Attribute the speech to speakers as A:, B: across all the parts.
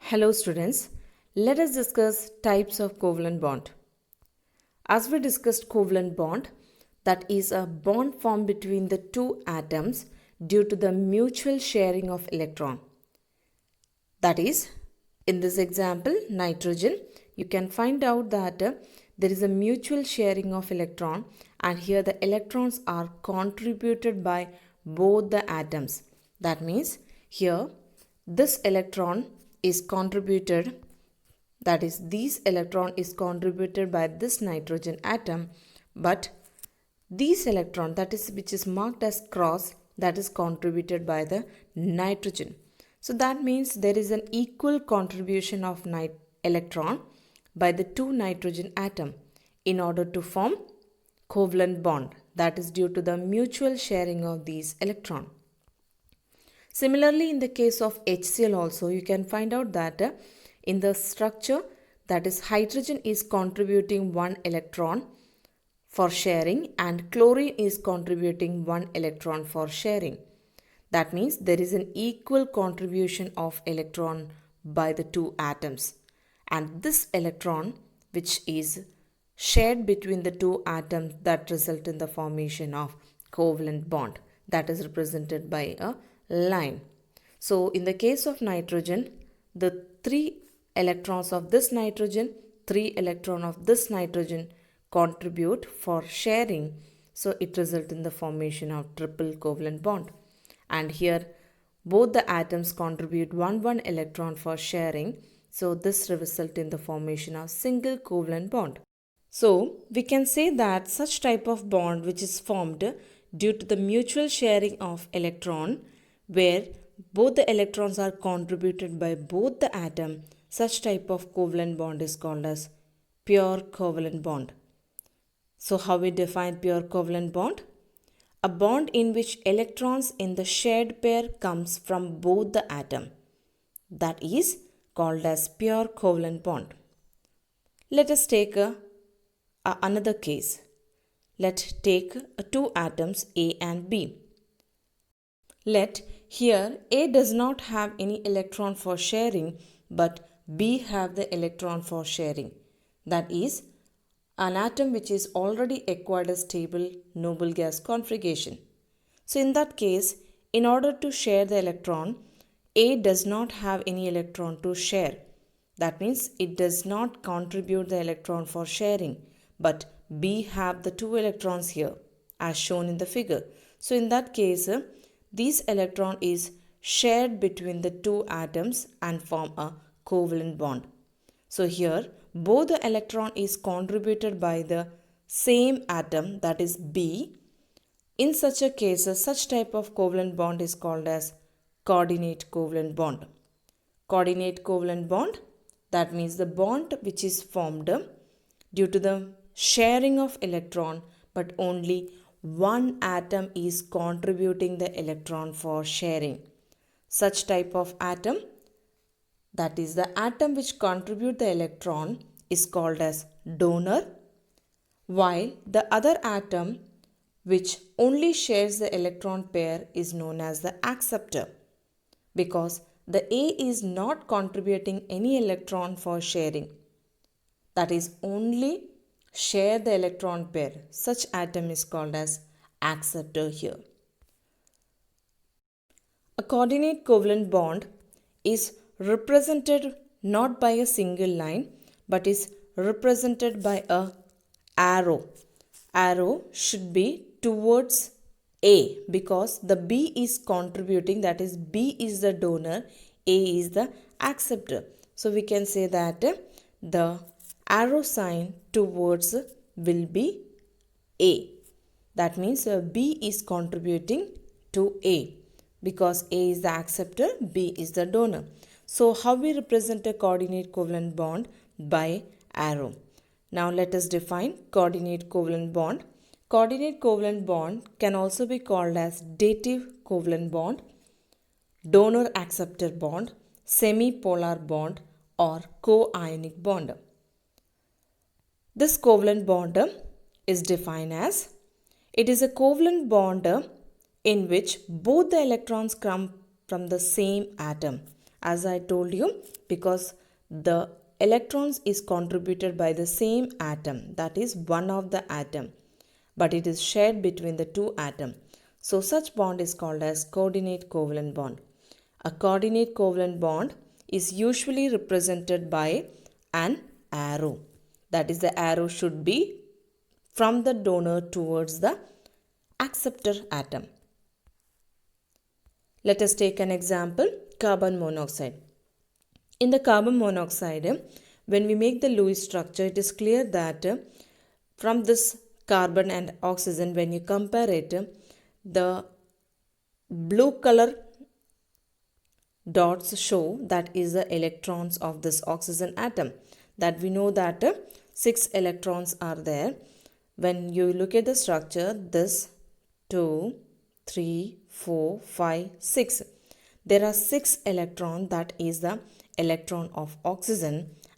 A: Hello students, let us discuss types of covalent bond. As we discussed covalent bond, that is a bond formed between the two atoms due to the mutual sharing of electron. That is, in this example, nitrogen, you can find out that there is a mutual sharing of electron and here the electrons are contributed by both the atoms. That means here this electron is contributed, that is this electron is contributed by this nitrogen atom, but this electron, that is which is marked as cross, that is contributed by the nitrogen. So that means there is an equal contribution of electron by the two nitrogen atom in order to form covalent bond, that is due to the mutual sharing of these electron. Similarly, in the case of HCl also, you can find out that in the structure, that is hydrogen is contributing one electron for sharing and chlorine is contributing one electron for sharing. That means there is an equal contribution of electron by the two atoms. And this electron, which is shared between the two atoms, that result in the formation of covalent bond, that is represented by a line. So in the case of nitrogen, the 3 electrons of this nitrogen, 3 electrons of this nitrogen contribute for sharing. So it results in the formation of triple covalent bond. And here both the atoms contribute one electron for sharing. So this results in the formation of single covalent bond. So we can say that such type of bond which is formed due to the mutual sharing of electron, where both the electrons are contributed by both the atom, such type of covalent bond is called as pure covalent bond. So how we define pure covalent bond? A bond in which electrons in the shared pair comes from both the atom. That is called as pure covalent bond. Let us take another case. Let's take two atoms A and B. Let here A does not have any electron for sharing, but B have the electron for sharing. That is an atom which is already acquired a stable noble gas configuration. So in that case, in order to share the electron, A does not have any electron to share. That means it does not contribute the electron for sharing, but B have the 2 electrons here as shown in the figure. So in that case, this electron is shared between the two atoms and form a covalent bond. So here both the electron is contributed by the same atom, that is B. In such a case, such type of covalent bond is called as coordinate covalent bond. Coordinate covalent bond, that means the bond which is formed due to the sharing of electron, but only one atom is contributing the electron for sharing. Such type of atom, that is the atom which contribute the electron, is called as donor, while the other atom which only shares the electron pair is known as the acceptor, because the A is not contributing any electron for sharing. That is only share the electron pair. Such atom is called as acceptor here. A coordinate covalent bond is represented not by a single line, but is represented by a arrow. Arrow should be towards A, because the B is contributing, that is B is the donor, A is the acceptor. So we can say that the arrow sign towards will be A. That means B is contributing to A, because A is the acceptor, B is the donor. So how we represent a coordinate covalent bond? By arrow. Now let us define coordinate covalent bond. Coordinate covalent bond can also be called as dative covalent bond, donor acceptor bond, semi-polar bond, or co-ionic bond. This covalent bond is defined as, it is a covalent bond in which both the electrons come from the same atom. As I told you, because the electrons is contributed by the same atom, that is one of the atom, but it is shared between the two atoms. So such bond is called as coordinate covalent bond. A coordinate covalent bond is usually represented by an arrow. That is, the arrow should be from the donor towards the acceptor atom. Let us take an example, carbon monoxide. In the carbon monoxide, when we make the Lewis structure, it is clear that from this carbon and oxygen, when you compare it, the blue color dots show that is the electrons of this oxygen atom. That we know that 6 electrons are there. When you look at the structure, this 2, 3, 4, 5, 6. There are 6 electrons, that is the electron of oxygen,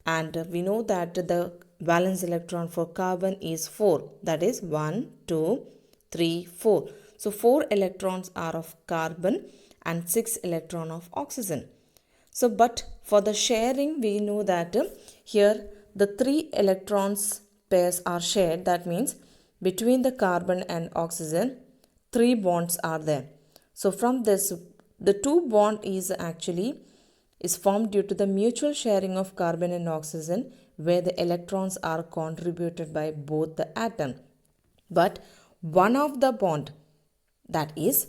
A: and we know that the valence electron for carbon is 4. That is 1, 2, 3, 4. So 4 electrons are of carbon and 6 electron of oxygen. So but for the sharing, we know that here the 3 electrons pairs are shared. That means between the carbon and oxygen 3 bonds are there. So from this, the 2 bond is formed due to the mutual sharing of carbon and oxygen, where the electrons are contributed by both the atom. But one of the bond, that is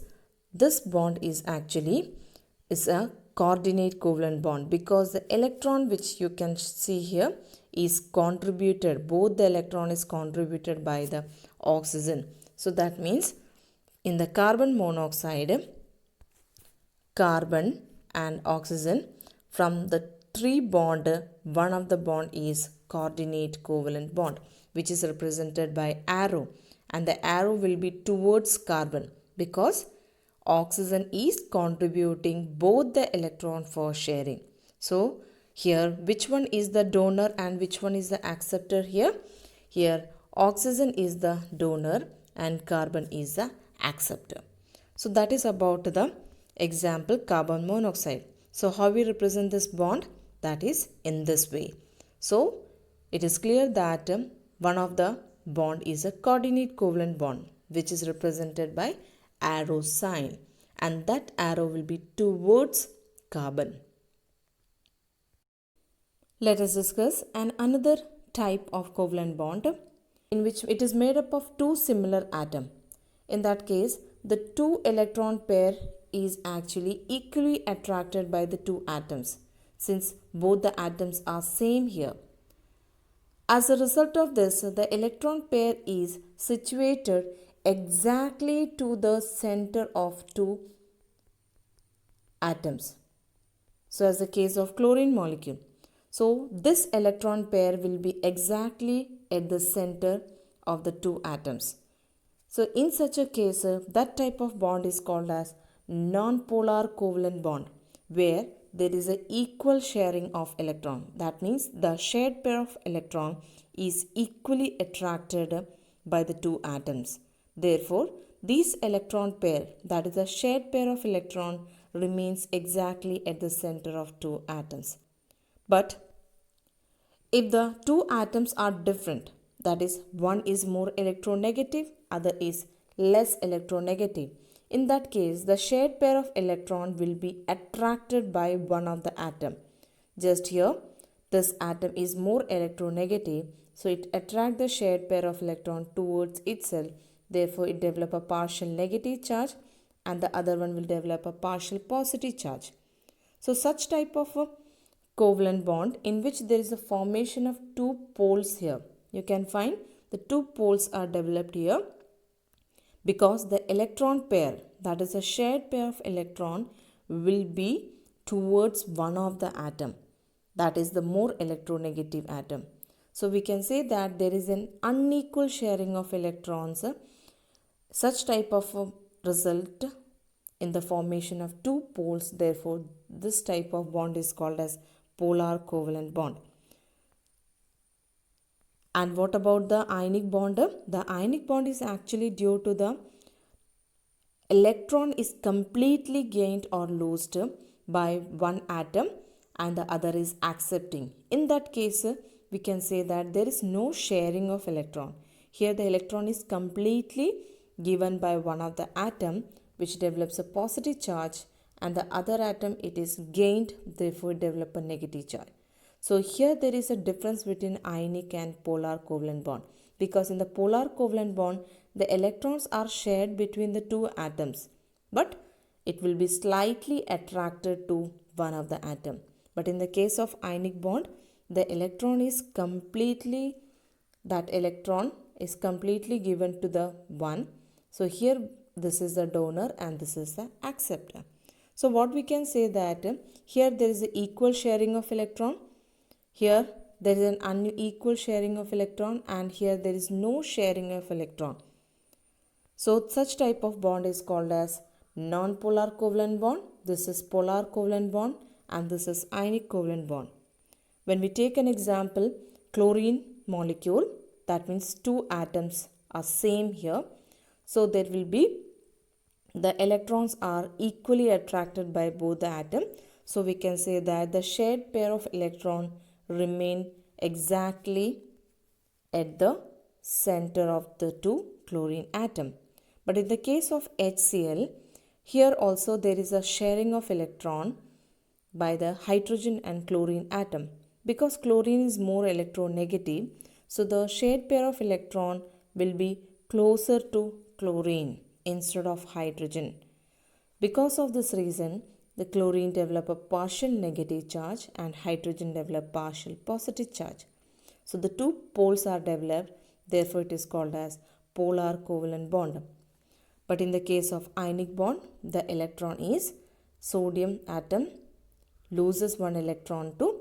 A: this bond, is a coordinate covalent bond, because the electron which you can see here is contributed, both the electron is contributed by the oxygen. So that means in the carbon monoxide, carbon and oxygen, from the 3 bond, one of the bond is coordinate covalent bond, which is represented by arrow, and the arrow will be towards carbon, because oxygen is contributing both the electron for sharing. So here, which one is the donor and which one is the acceptor here? Here oxygen is the donor and carbon is the acceptor. So that is about the example carbon monoxide. So how we represent this bond? That is in this way. So it is clear that one of the bond is a coordinate covalent bond, which is represented by arrow sign, and that arrow will be towards carbon. Let us discuss another type of covalent bond, in which it is made up of 2 similar atoms. In that case, the 2 electron pair is actually equally attracted by the 2 atoms, since both the atoms are same here. As a result of this, the electron pair is situated exactly to the center of 2 atoms. So as the case of chlorine molecule. So this electron pair will be exactly at the center of the 2 atoms. So in such a case, that type of bond is called as non-polar covalent bond, where there is an equal sharing of electron. That means the shared pair of electron is equally attracted by the 2 atoms. Therefore, this electron pair, that is a shared pair of electron, remains exactly at the center of 2 atoms. But if the 2 atoms are different, that is, one is more electronegative, other is less electronegative, in that case, the shared pair of electron will be attracted by one of the atom. Just here, this atom is more electronegative, so it attracts the shared pair of electron towards itself. Therefore, it develops a partial negative charge, and the other one will develop a partial positive charge. So, such type of a covalent bond in which there is a formation of 2 poles here. You can find the 2 poles are developed here, because the electron pair, that is a shared pair of electron, will be towards one of the atom, that is the more electronegative atom. So we can say that there is an unequal sharing of electrons. Such type of result in the formation of 2 poles. Therefore, this type of bond is called as polar covalent bond. And what about the ionic bond? The ionic bond is actually due to the electron is completely gained or lost by one atom and the other is accepting. In that case, we can say that there is no sharing of electron. Here the electron is completely given by one of the atom which develops a positive charge, and the other atom it is gained, therefore develop a negative charge. So here there is a difference between ionic and polar covalent bond, because in the polar covalent bond the electrons are shared between the two atoms, but it will be slightly attracted to one of the atom. But in the case of ionic bond, the electron is completely given to the one. So here this is the donor and this is the acceptor. So what we can say that here there is an equal sharing of electron, here there is an unequal sharing of electron, and here there is no sharing of electron. So such type of bond is called as non-polar covalent bond. This is polar covalent bond and this is ionic covalent bond. When we take an example, chlorine molecule, that means two atoms are same here. So there will be the electrons are equally attracted by both the atom. So we can say that the shared pair of electron remain exactly at the center of the two chlorine atom. But in the case of HCl, here also there is a sharing of electron by the hydrogen and chlorine atom. Because chlorine is more electronegative, so the shared pair of electron will be closer to chlorine instead of hydrogen. Because of this reason, the chlorine develop a partial negative charge and hydrogen develop partial positive charge. So the two poles are developed, therefore it is called as polar covalent bond. But in the case of ionic bond, the electron is sodium atom loses one electron to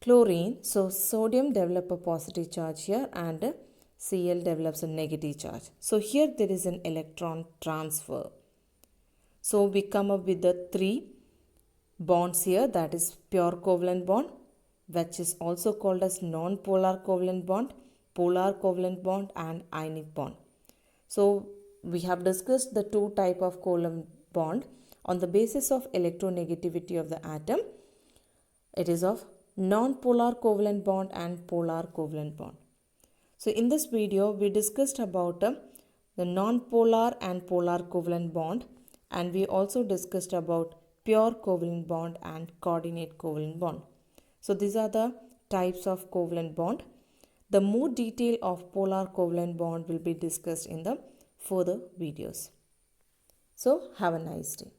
A: chlorine. So sodium develop a positive charge here and Cl develops a negative charge. So here there is an electron transfer. So we come up with the three bonds here, that is pure covalent bond, which is also called as non-polar covalent bond, polar covalent bond and ionic bond. So we have discussed the two type of covalent bond on the basis of electronegativity of the atom. It is of non-polar covalent bond and polar covalent bond. So in this video we discussed about the non-polar and polar covalent bond, and we also discussed about pure covalent bond and coordinate covalent bond. So these are the types of covalent bond. The more detail of polar covalent bond will be discussed in the further videos. So have a nice day.